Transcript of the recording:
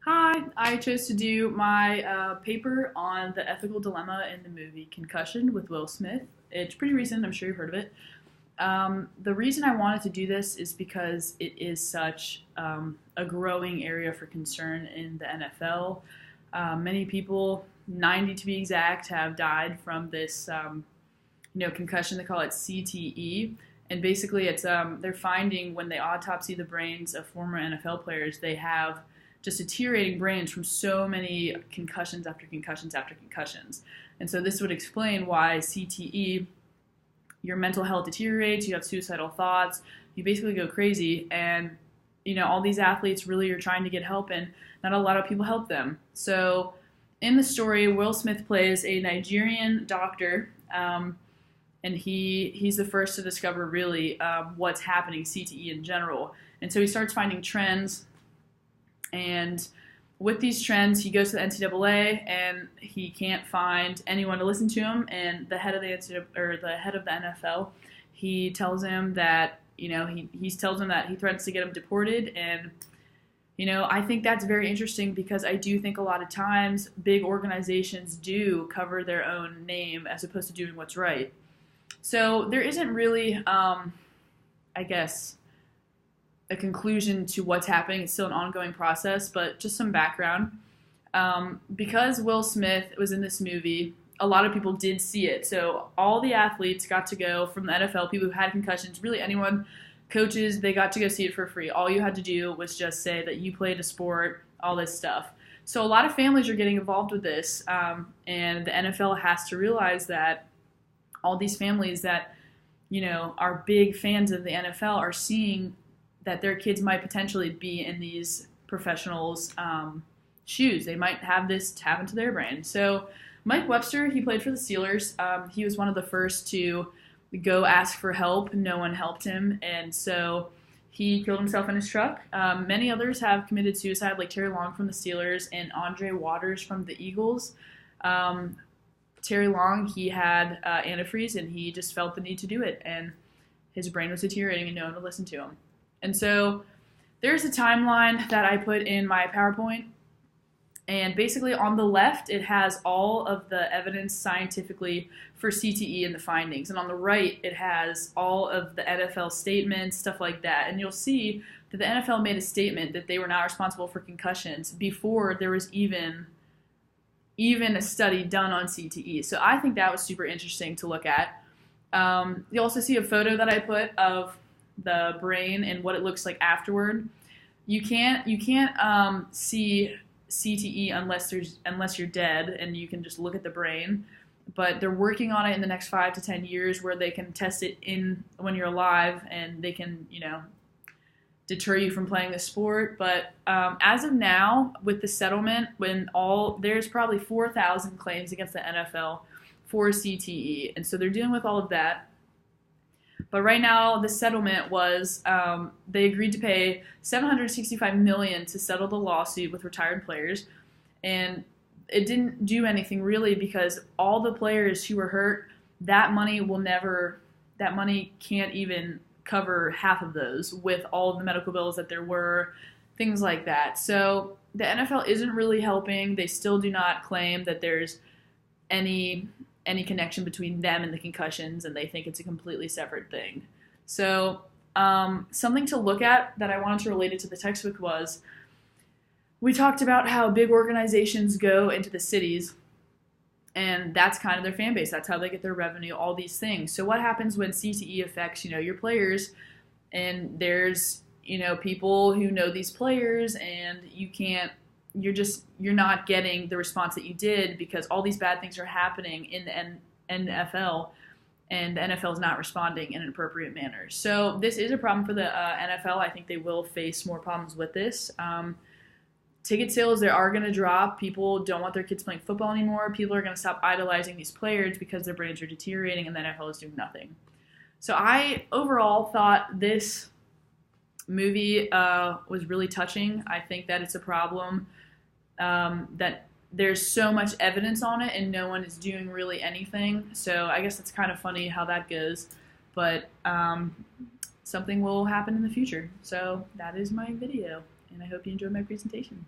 Hi, I chose to do my paper on the ethical dilemma in the movie Concussion with Will Smith. It's pretty recent, I'm sure you've heard of it. The reason I wanted to do this is because it is such a growing area for concern in the NFL. Many people, 90 to be exact, have died from this concussion. They call it CTE. And basically, it's they're finding when they autopsy the brains of former NFL players, they have just deteriorating brains from so many concussions after concussions after concussions. And so this would explain why CTE, your mental health deteriorates, you have suicidal thoughts, you basically go crazy, and all these athletes really are trying to get help, and not a lot of people help them. So in the story, Will Smith plays a Nigerian doctor, and he's the first to discover really what's happening, CTE in general. And so he starts finding trends, and with these trends, he goes to the NCAA, and he can't find anyone to listen to him. And the head of the NFL, he tells him that he tells him that he threatens to get him deported. And I think that's very interesting because I do think a lot of times big organizations do cover their own name as opposed to doing what's right. So there isn't really, I guess, a conclusion to what's happening. It's still an ongoing process, but just some background. Because Will Smith was in this movie, a lot of people did see it. So all the athletes got to go from the NFL, people who had concussions, really anyone, coaches, they got to go see it for free. All you had to do was just say that you played a sport, all this stuff. So a lot of families are getting involved with this, and the NFL has to realize that all these families that, are big fans of the NFL are seeing that their kids might potentially be in these professionals' shoes. They might have this happen to their brain. So Mike Webster, he played for the Steelers. He was one of the first to go ask for help. No one helped him, and so he killed himself in his truck. Many others have committed suicide, like Terry Long from the Steelers and Andre Waters from the Eagles. Terry Long, he had antifreeze, and he just felt the need to do it, and his brain was deteriorating, and no one would listen to him. And so there's a timeline that I put in my PowerPoint. And basically on the left, it has all of the evidence scientifically for CTE and the findings. And on the right, it has all of the NFL statements, stuff like that. And you'll see that the NFL made a statement that they were not responsible for concussions before there was even a study done on CTE. So I think that was super interesting to look at. You also see a photo that I put of the brain and what it looks like afterward. You can't see CTE unless you're dead, and you can just look at the brain. But they're working on it in the next 5 to 10 years, where they can test it in when you're alive, and they can deter you from playing the sport. But as of now, with the settlement, there's probably 4,000 claims against the NFL for CTE, and so they're dealing with all of that. But right now, the settlement was they agreed to pay $765 million to settle the lawsuit with retired players, and it didn't do anything really because all the players who were hurt, that money can't even cover half of those with all of the medical bills that there were, things like that. So the NFL isn't really helping. They still do not claim that there's any connection between them and the concussions, and they think it's a completely separate thing. So something to look at that I wanted to relate it to the textbook was, we talked about how big organizations go into the cities, and that's kind of their fan base. That's how they get their revenue, all these things. So what happens when CTE affects, your players, and there's, people who know these players, and you're not getting the response that you did because all these bad things are happening in the NFL, and the NFL is not responding in an appropriate manner. So this is a problem for the NFL. I think they will face more problems with this. Ticket sales, they are going to drop. People don't want their kids playing football anymore. People are going to stop idolizing these players because their brains are deteriorating, and the NFL is doing nothing. So I overall thought this movie was really touching. I think that it's a problem that there's so much evidence on it and no one is doing really anything. So I guess it's kind of funny how that goes. But something will happen in the future. So that is my video, and I hope you enjoyed my presentation.